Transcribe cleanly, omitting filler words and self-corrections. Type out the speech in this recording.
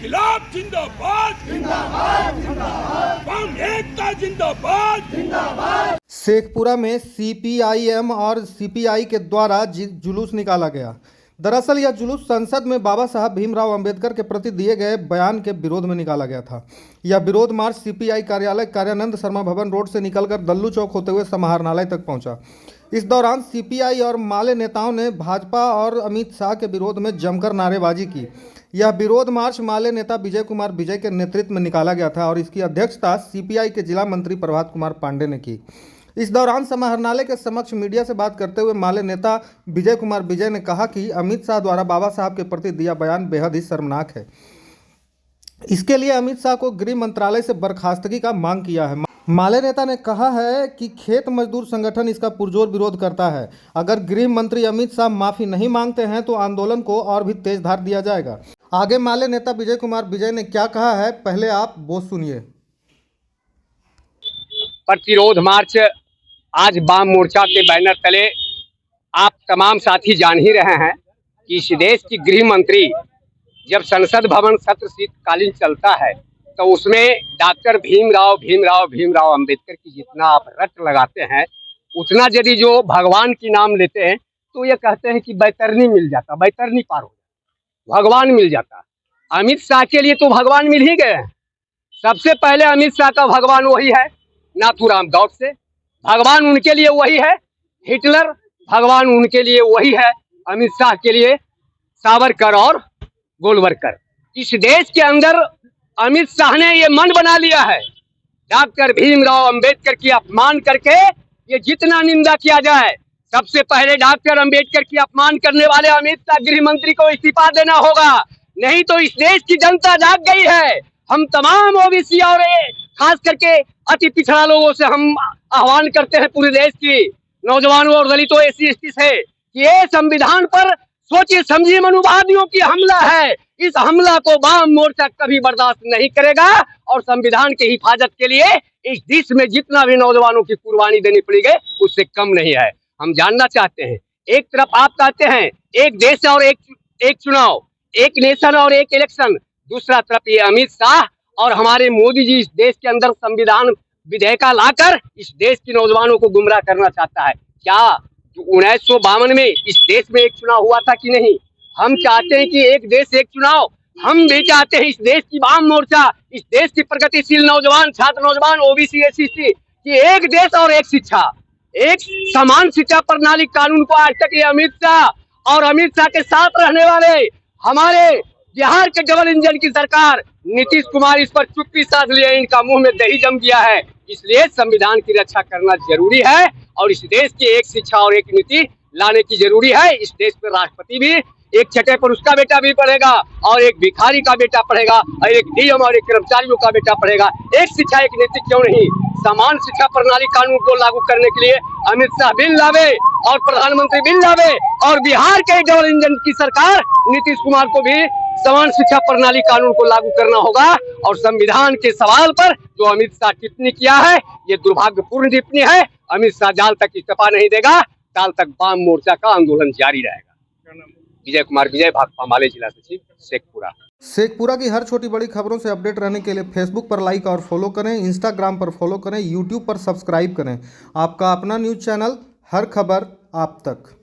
इनकलाब जिंदाबाद जिंदाबाद जिंदाबाद, कौम एकता जिंदाबाद जिंदाबाद। शेखपुरा में सीपीआईएम और सीपीआई के द्वारा जुलूस निकाला गया। दरअसल यह जुलूस संसद में बाबा साहब भीमराव अंबेडकर के प्रति दिए गए बयान के विरोध में निकाला गया था। यह विरोध मार्च सीपीआई कार्यालय कार्यानंद शर्मा भवन रोड से निकलकर दल्लू चौक होते हुए समाहरणालय तक पहुंचा। इस दौरान सीपीआई और माले नेताओं ने भाजपा और अमित शाह के विरोध में जमकर नारेबाजी की। यह विरोध मार्च माले नेता विजय कुमार विजय के नेतृत्व में निकाला गया था और इसकी अध्यक्षता सीपीआई के जिला मंत्री प्रभात कुमार पांडे ने की। इस दौरान समाहरणालय के समक्ष मीडिया से बात करते हुए माले नेता विजय कुमार विजय ने कहा कि अमित शाह द्वारा बाबा साहब के प्रति दिया बयान बेहद ही शर्मनाक है। इसके लिए अमित शाह को गृह मंत्रालय से बर्खास्तगी का मांग किया है। माले नेता ने कहा है कि खेत मजदूर संगठन इसका पुरजोर विरोध करता है। अगर गृह मंत्री अमित शाह माफी नहीं मांगते हैं तो आंदोलन को और भी तेज धार दिया जाएगा। आगे माले नेता विजय कुमार विजय ने क्या कहा है, पहले आप वो सुनिए। प्रतिरोध मार्च आज वाम मोर्चा के बैनर तले आप तमाम साथी जान ही रहे हैं कि इस देश की गृह मंत्री जब संसद भवन सत्र शीतकालीन चलता है तो उसमें डॉक्टर भीमराव अंबेडकर की जितना आप रट लगाते हैं उतना यदि जो भगवान की नाम लेते हैं तो ये कहते हैं कि बैतरनी मिल जाता, बैतरनी पार हो जाता, भगवान मिल जाता। अमित शाह के लिए तो भगवान मिल ही गए हैं। सबसे पहले अमित शाह का भगवान वही है नाथूराम गौडसे, भगवान उनके लिए वही है हिटलर, भगवान उनके लिए वही है अमित शाह के लिए सावरकर और गोलवरकर। इस देश के अंदर अमित शाह ने ये मन बना लिया है डॉक्टर भीमराव अंबेडकर की अपमान करके ये जितना निंदा किया जाए, सबसे पहले डॉक्टर अंबेडकर की अपमान करने वाले अमित शाह गृह मंत्री को इस्तीफा देना होगा, नहीं तो इस देश की जनता जाग गई है। हम तमाम ओबीसी और खास करके अति पिछड़ा लोगों से हम आह्वान करते हैं पूरे देश की नौजवानों और दलितों एससी एसटी से कि ये संविधान पर सोचिए समझिए मनुवादियों की हमला है। इस हमला को वाम मोर्चा कभी बर्दाश्त नहीं करेगा और संविधान के हिफाजत के लिए इस देश में जितना भी नौजवानों की कुर्बानी देनी पड़ेगी उससे कम नहीं है। हम जानना चाहते हैं, एक तरफ आप कहते हैं एक देश और एक चुनाव, एक नेशन और एक इलेक्शन, दूसरा तरफ ये अमित शाह और हमारे मोदी जी इस देश के अंदर संविधान विधेयक लाकर इस देश के नौजवानों को गुमराह करना चाहता है। क्या 1952 में इस देश में एक चुनाव हुआ था कि नहीं? हम चाहते हैं कि एक देश एक चुनाव, हम भी चाहते हैं इस देश की वाम मोर्चा, इस देश की प्रगतिशील नौजवान, छात्र नौजवान, ओबीसी एससी कि एक देश और एक शिक्षा, एक समान शिक्षा प्रणाली कानून को आज तक ये अमित शाह और अमित शाह के साथ रहने वाले हमारे बिहार के डबल इंजन की सरकार नीतीश कुमार इस पर चुप्पी साध लिया, इनका मुंह में दही जम गया है। इसलिए संविधान की रक्षा करना जरूरी है और इस देश की एक शिक्षा और एक नीति लाने की जरूरी है। इस देश में राष्ट्रपति भी एक छठे पर उसका बेटा भी पढ़ेगा और एक भिखारी का बेटा पढ़ेगा और एक डीएम और एक कर्मचारियों का बेटा पढ़ेगा। एक शिक्षा एक नीति क्यों नहीं? समान शिक्षा प्रणाली कानून को लागू करने के लिए अमित शाह बिल लावे और प्रधानमंत्री बिल लावे और बिहार के डबल इंजन की सरकार नीतीश कुमार को भी समान शिक्षा प्रणाली कानून को लागू करना होगा। और संविधान के सवाल पर जो अमित शाह टिप्पणी किया है ये दुर्भाग्यपूर्ण टिप्पणी है। अमित शाह जाल तक इस्तीफा नहीं देगा, ताल तक वाम मोर्चा का आंदोलन जारी रहेगा। विजय कुमार विजय, भाकपा माले जिला सचिव, शेखपुरा। शेखपुरा की हर छोटी बड़ी खबरों से अपडेट रहने के लिए फेसबुक पर लाइक और फॉलो करें, इंस्टाग्राम पर फॉलो करें, यूट्यूब पर सब्सक्राइब करें। आपका अपना न्यूज़ चैनल, हर खबर आप तक।